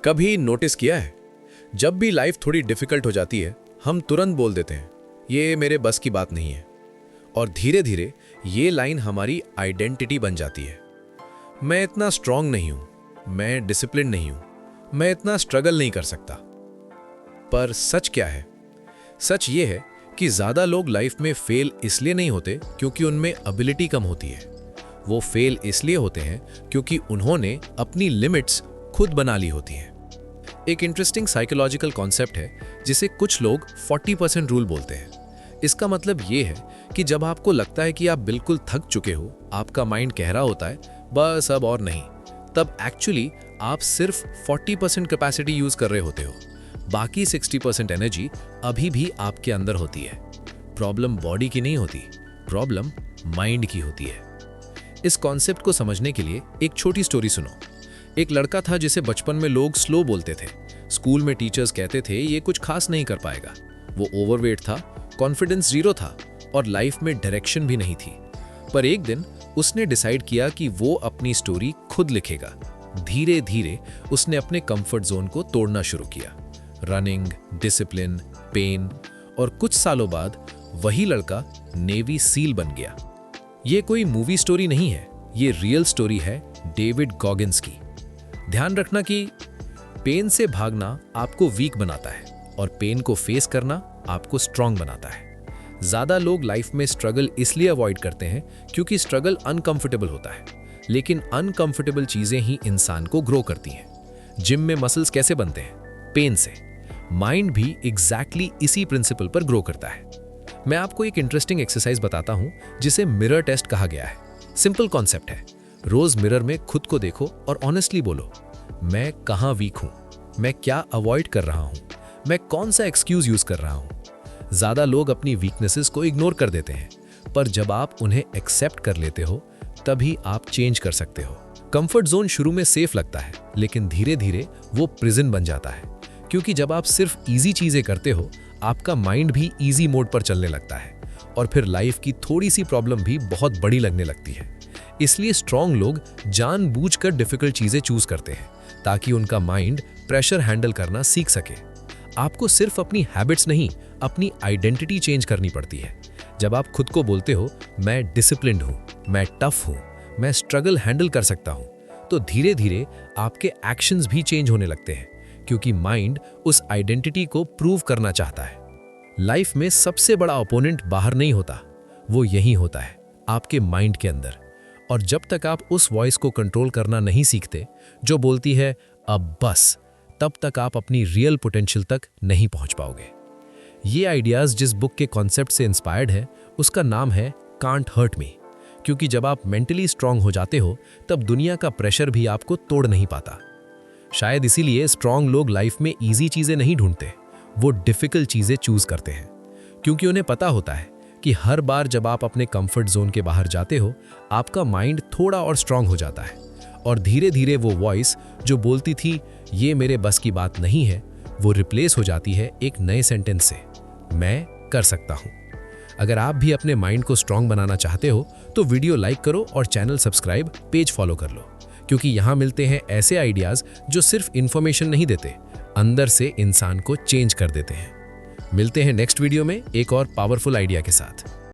कभी नोटिस किया है, जब भी लाइफ थोड़ी डिफिकल्ट हो जाती है हम तुरंत बोल देते हैं ये मेरे बस की बात नहीं है। और धीरे धीरे ये लाइन हमारी आइडेंटिटी बन जाती है। मैं इतना स्ट्रांग नहीं हूं, मैं डिसिप्लिन नहीं हूं, मैं इतना स्ट्रगल नहीं कर सकता। पर सच क्या है? सच ये है कि ज़्यादा लोग लाइफ में फेल इसलिए नहीं होते क्योंकि उनमें एबिलिटी कम होती है। वो फेल इसलिए होते हैं क्योंकि उन्होंने अपनी लिमिट्स खुद बना ली होती हैं। एक इंटरेस्टिंग साइकोलॉजिकल कॉन्सेप्ट है जिसे कुछ लोग 40% रूल बोलते हैं। इसका मतलब ये है कि जब आपको लगता है कि आप बिल्कुल थक चुके हो, आपका माइंड कह रहा होता है बस अब और नहीं, तब एक्चुअली आप सिर्फ 40% कैपेसिटी यूज कर रहे होते हो। बाकी 60% एनर्जी अभी भी आपके अंदर होती है। प्रॉब्लम बॉडी की नहीं होती, प्रॉब्लम माइंड की होती है। इस कॉन्सेप्ट को समझने के लिए एक छोटी स्टोरी सुनो। एक लड़का था जिसे बचपन में लोग स्लो बोलते थे। स्कूल में टीचर्स कहते थे ये कुछ खास नहीं कर पाएगा। वो ओवरवेट था, कॉन्फिडेंस जीरो था और लाइफ में डायरेक्शन भी नहीं थी। पर एक दिन उसने डिसाइड किया कि वो अपनी स्टोरी खुद लिखेगा। धीरे धीरे उसने अपने कंफर्ट जोन को तोड़ना शुरू किया। रनिंग, डिसिप्लिन, पेन, और कुछ सालों बाद वही लड़का नेवी सील बन गया। ये कोई मूवी स्टोरी नहीं है, ये रियल स्टोरी है डेविड गॉगिन्स की। ध्यान रखना कि पेन से भागना आपको वीक बनाता है और पेन को फेस करना आपको स्ट्रांग बनाता है। ज्यादा लोग लाइफ में स्ट्रगल इसलिए अवॉइड करते हैं क्योंकि स्ट्रगल अनकंफर्टेबल होता है, लेकिन अनकंफर्टेबल चीजें ही इंसान को ग्रो करती हैं। जिम में मसल्स कैसे बनते हैं? पेन से। माइंड भी एग्जैक्टली इसी प्रिंसिपल पर ग्रो करता है। मैं आपको एक इंटरेस्टिंग एक्सरसाइज बताता हूं जिसे मिरर टेस्ट कहा गया है। सिंपल कॉन्सेप्ट है, रोज मिरर में खुद को देखो और ऑनेस्टली बोलो, मैं कहां वीक हूं, मैं क्या अवॉइड कर रहा हूं, मैं कौन सा एक्सक्यूज यूज कर रहा हूं। ज्यादा लोग अपनी वीकनेसेस को इग्नोर कर देते हैं, पर जब आप उन्हें एक्सेप्ट कर लेते हो तभी आप चेंज कर सकते हो। कंफर्ट जोन शुरू में सेफ लगता है, लेकिन धीरे धीरे वो प्रिजन बन जाता है, क्योंकि जब आप सिर्फ इजी चीजें करते हो आपका माइंड भी इजी मोड पर चलने लगता है और फिर लाइफ की थोड़ी सी प्रॉब्लम भी बहुत बड़ी लगने लगती है। इसलिए स्ट्रांग लोग जानबूझकर डिफिकल्ट चीजें चूज करते हैं ताकि उनका माइंड प्रेशर हैंडल करना सीख सके। आपको सिर्फ अपनी हैबिट्स नहीं, अपनी आइडेंटिटी चेंज करनी पड़ती है। जब आप खुद को बोलते हो मैं डिसिप्लिन्ड हूं, मैं टफ हूं, मैं स्ट्रगल हैंडल कर सकता हूं, तो धीरे धीरे आपके एक्शंस भी चेंज होने लगते हैं, क्योंकि माइंड उस आइडेंटिटी को प्रूव करना चाहता है। लाइफ में सबसे बड़ा ओपोनेंट बाहर नहीं होता, वो यहीं होता है, आपके माइंड के अंदर। और जब तक आप उस वॉइस को कंट्रोल करना नहीं सीखते जो बोलती है अब बस, तब तक आप अपनी रियल पोटेंशियल तक नहीं पहुंच पाओगे। ये आइडियाज जिस बुक के कॉन्सेप्ट से इंस्पायर्ड है उसका नाम है कांट हर्ट मी, क्योंकि जब आप मेंटली स्ट्रांग हो जाते हो तब दुनिया का प्रेशर भी आपको तोड़ नहीं पाता। शायद इसीलिए स्ट्रांग लोग लाइफ में इजी चीजें नहीं ढूंढते, वो डिफिकल्ट चीजें चूज करते हैं, क्योंकि उन्हें पता होता है कि हर बार जब आप अपने कंफर्ट जोन के बाहर जाते हो आपका माइंड थोड़ा और स्ट्रांग हो जाता है और धीरे धीरे वो वॉइस जो बोलती थी ये मेरे बस की बात नहीं है, वो रिप्लेस हो जाती है एक नए सेंटेंस से, मैं कर सकता हूं। अगर आप भी अपने माइंड को स्ट्रांग बनाना चाहते हो तो वीडियो लाइक करो और चैनल सब्सक्राइब, पेज फॉलो कर लो, क्योंकि यहां मिलते हैं ऐसे आइडियाज जो सिर्फ इंफॉर्मेशन नहीं देते, अंदर से इंसान को चेंज कर देते हैं। मिलते हैं नेक्स्ट वीडियो में एक और पावरफुल आइडिया के साथ।